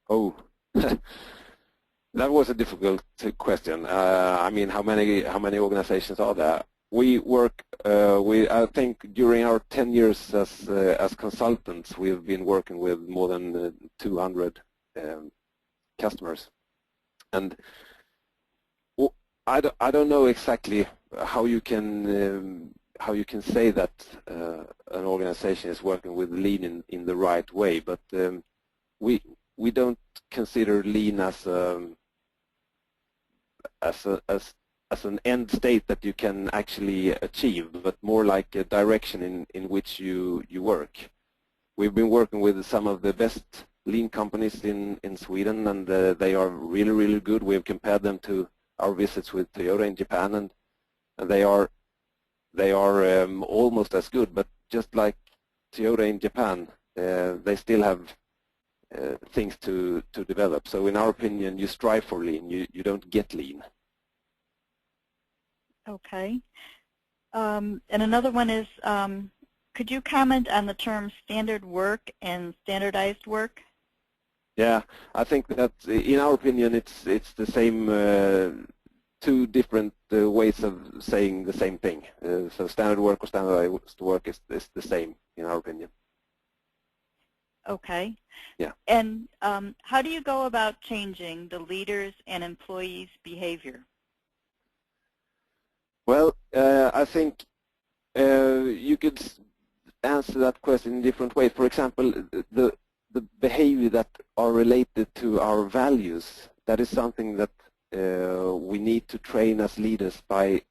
Oh, that was a difficult question. I mean, how many organizations are there? We work. I think during our 10 years as consultants, we have been working with more than 200 customers, and I don't know exactly how you can say that an organization is working with Lean in the right way, but we don't consider Lean as an end state that you can actually achieve, but more like a direction in which you work. We've been working with some of the best Lean companies in Sweden, and they are really, really good. We've compared them to our visits with Toyota in Japan, and they are almost as good, but just like Toyota in Japan, they still have things to develop. So in our opinion, you strive for Lean, you don't get Lean. Okay. And another one is, could you comment on the term standard work and standardized work? Yeah, I think that in our opinion it's the same, two different ways of saying the same thing. So standard work or standardized work is the same in our opinion. Okay. Yeah. And how do you go about changing the leaders' and employees' behavior? Well, I think you could answer that question in different ways. For example, the behavior that are related to our values, that is something that we need to train as leaders by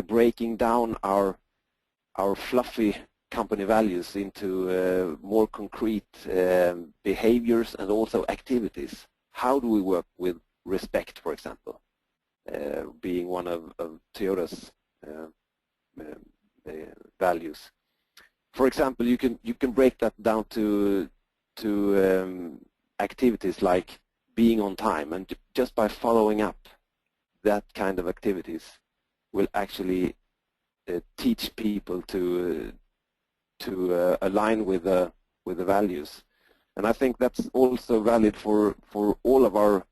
breaking down our fluffy company values into more concrete behaviors and also activities. How do we work with respect, for example, being one of Toyota's values. For example, you can break that down to activities like being on time, and just by following up that kind of activities will actually teach people to align with the values. And I think that's also valid for all of our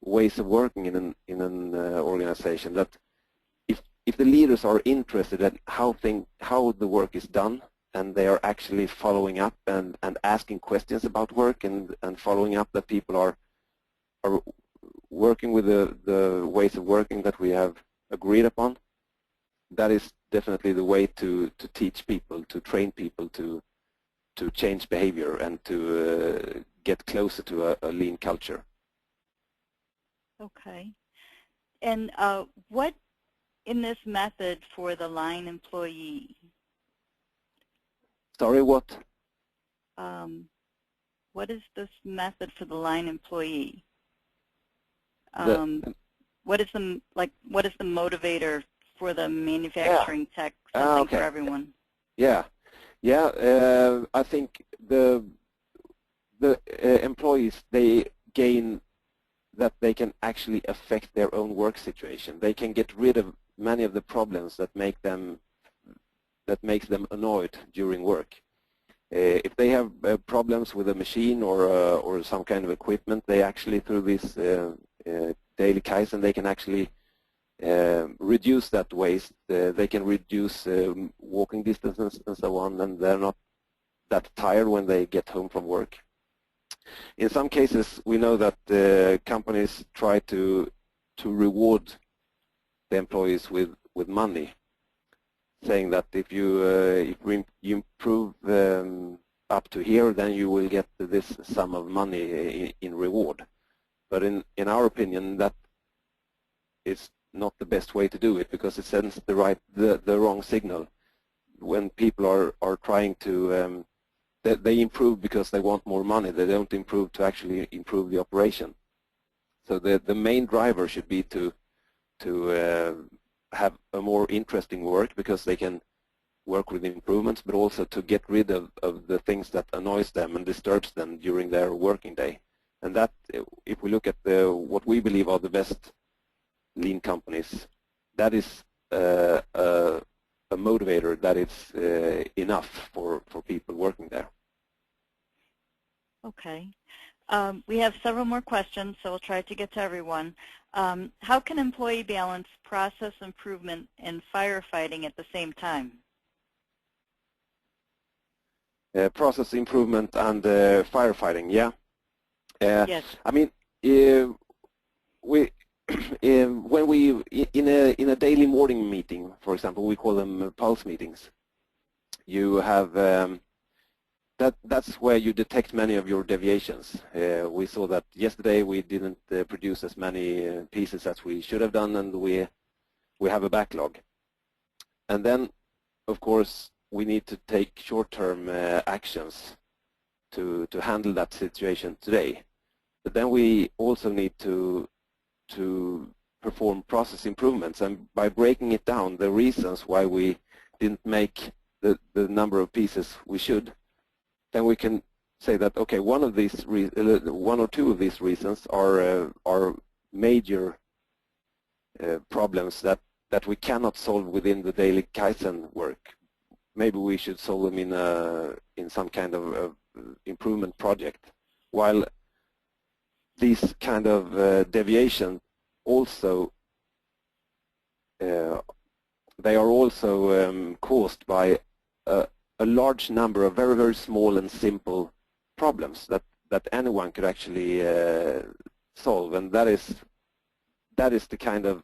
ways of working in an organization, that if the leaders are interested in how the work is done, and they are actually following up and asking questions about work and following up that people are working with the ways of working that we have agreed upon, that is definitely the way to teach people, to train people to change behavior and to get closer to a lean culture. Okay. And what in this method for the line employee? Sorry, what? What is this method for the line employee? What is the motivator for the manufacturing tech? Something for everyone. Yeah. I think the employees, they gain that they can actually affect their own work situation. They can get rid of many of the problems that makes them annoyed during work. If they have problems with a machine or some kind of equipment, they actually, through this daily Kaizen, they can actually reduce that waste. They can reduce walking distances and so on, and they're not that tired when they get home from work. In some cases, we know that companies try to reward the employees with money, saying that if you improve up to here, then you will get this sum of money in reward. But in our opinion, that is not the best way to do it, because it sends the wrong signal. When people are trying to they improve because they want more money. They don't improve to actually improve the operation. So the main driver should be to have a more interesting work, because they can work with improvements, but also to get rid of the things that annoys them and disturbs them during their working day. And that, if we look at what we believe are the best lean companies, that is a motivator that is enough for people working there. Okay. We have several more questions, so we'll try to get to everyone. How can employee balance process improvement and firefighting at the same time? Process improvement and firefighting, yeah. Yes. I mean, when we in a daily morning meeting, for example, we call them pulse meetings. You have that's where you detect many of your deviations. We saw that yesterday we didn't produce as many pieces as we should have done, and we have a backlog. And then, of course, we need to take short-term actions to handle that situation today. But then we also need to perform process improvements, and by breaking it down, the reasons why we didn't make the number of pieces we should, then we can say that, okay, one or two of these reasons are major problems that we cannot solve within the daily Kaizen work. Maybe we should solve them in some kind of improvement project. While these kind of deviation also they are also caused by a large number of very, very small and simple problems that anyone could actually solve, and that is the kind of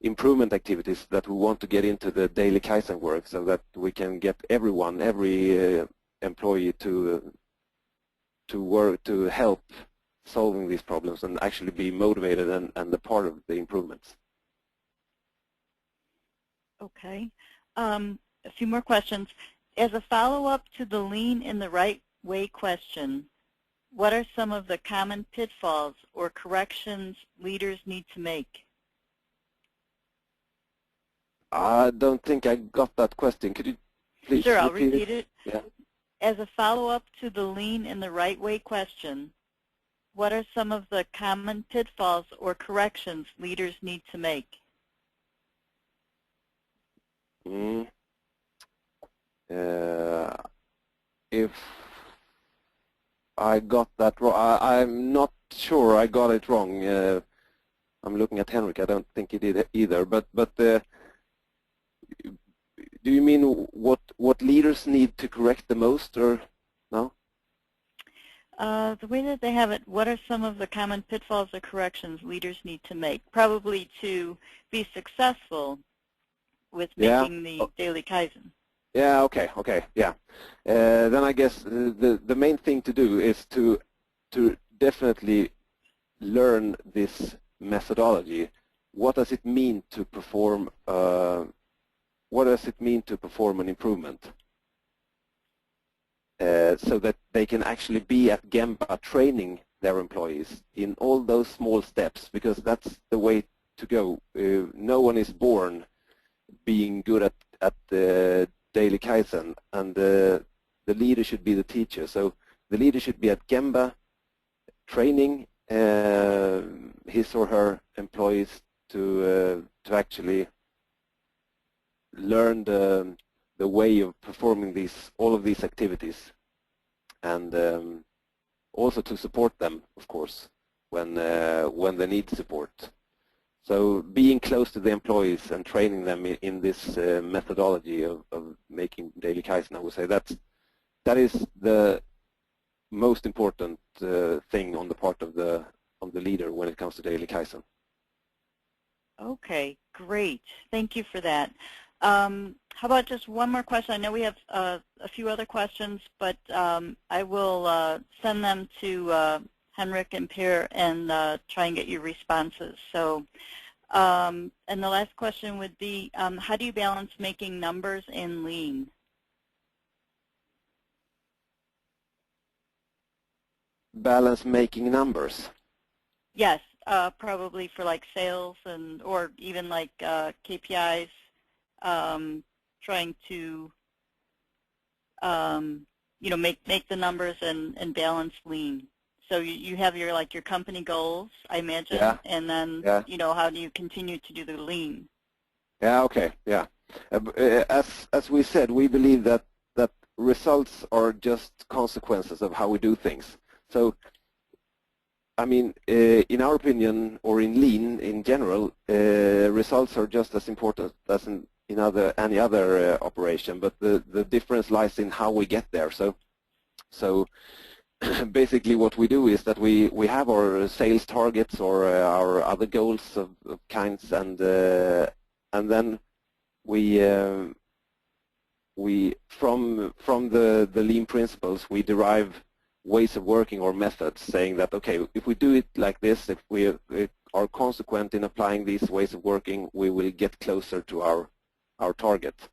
improvement activities that we want to get into the daily Kaizen work, so that we can get every employee to work to help solving these problems and actually be motivated and a part of the improvements. Okay. A few more questions. As a follow-up to the lean in the right way question, what are some of the common pitfalls or corrections leaders need to make? I don't think I got that question. Could you please Sure, I'll repeat it. Yeah. As a follow-up to the lean in the right way question, what are some of the common pitfalls or corrections leaders need to make? If I got that wrong, I'm not sure I got it wrong. I'm looking at Henrik. I don't think he did either. But do you mean what leaders need to correct the most, or no? The way that they have it, what are some of the common pitfalls or corrections leaders need to make, probably to be successful with making the daily Kaizen? Yeah, okay, yeah. Then I guess the main thing to do is to definitely learn this methodology. What does it mean to perform? What does it mean to perform an improvement? So that they can actually be at Gemba training their employees in all those small steps, because that's the way to go. No one is born being good at the daily Kaizen, and the leader should be the teacher. So the leader should be at Gemba training his or her employees to actually learn the way of performing all of these activities, and also to support them, of course, when they need support. So being close to the employees and training them in this methodology of making daily Kaizen, I would say that is the most important thing on the part of the leader when it comes to daily Kaizen. Okay, great. Thank you for that. How about just one more question? I know we have a few other questions, but I will send them to Henrik and Per and try and get your responses. So, and the last question would be, how do you balance making numbers in Lean? Balance making numbers? Yes, probably for like sales or even like KPIs, trying to make the numbers and balance Lean. So you have your company goals, I imagine, yeah. And then yeah. How do you continue to do the Lean? Yeah. Okay. Yeah. As we said, we believe that results are just consequences of how we do things. So, I mean, in our opinion, or in Lean in general, results are just as important as in any other operation, but the difference lies in how we get there. So basically what we do is that we have our sales targets or our other goals of kinds, and then we from the Lean principles we derive ways of working or methods, saying that, okay, if we do it like this, if we are consequent in applying these ways of working, we will get closer to our target.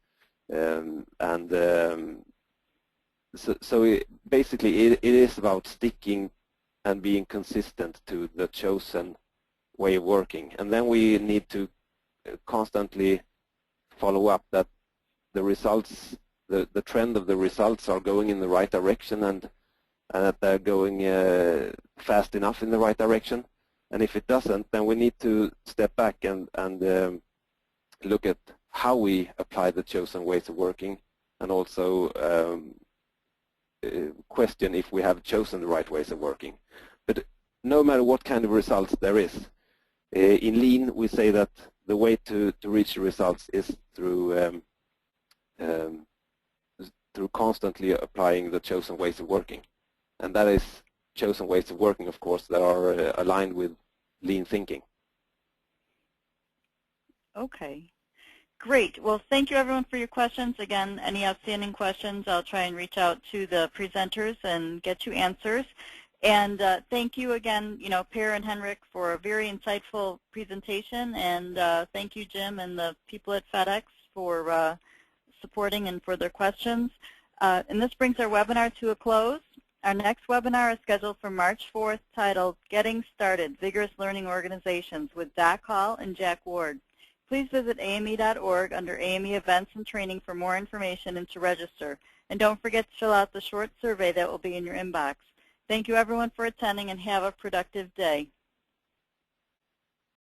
So basically it is about sticking and being consistent to the chosen way of working. And then we need to constantly follow up that the results, the trend of the results are going in the right direction, and that they're going fast enough in the right direction. And if it doesn't, then we need to step back and look at how we apply the chosen ways of working, and also question if we have chosen the right ways of working. But no matter what kind of results there is, in Lean we say that the way to reach the results is through constantly applying the chosen ways of working. And that is chosen ways of working, of course, that are aligned with Lean thinking. Okay. Great. Well, thank you, everyone, for your questions. Again, any outstanding questions, I'll try and reach out to the presenters and get you answers. And thank you again, Per and Henrik, for a very insightful presentation. And thank you, Jim, and the people at FedEx for supporting and for their questions. And this brings our webinar to a close. Our next webinar is scheduled for March 4th, titled Getting Started, Vigorous Learning Organizations, with Doc Hall and Jack Ward. Please visit AME.org under AME Events and Training for more information and to register. And don't forget to fill out the short survey that will be in your inbox. Thank you, everyone, for attending, and have a productive day.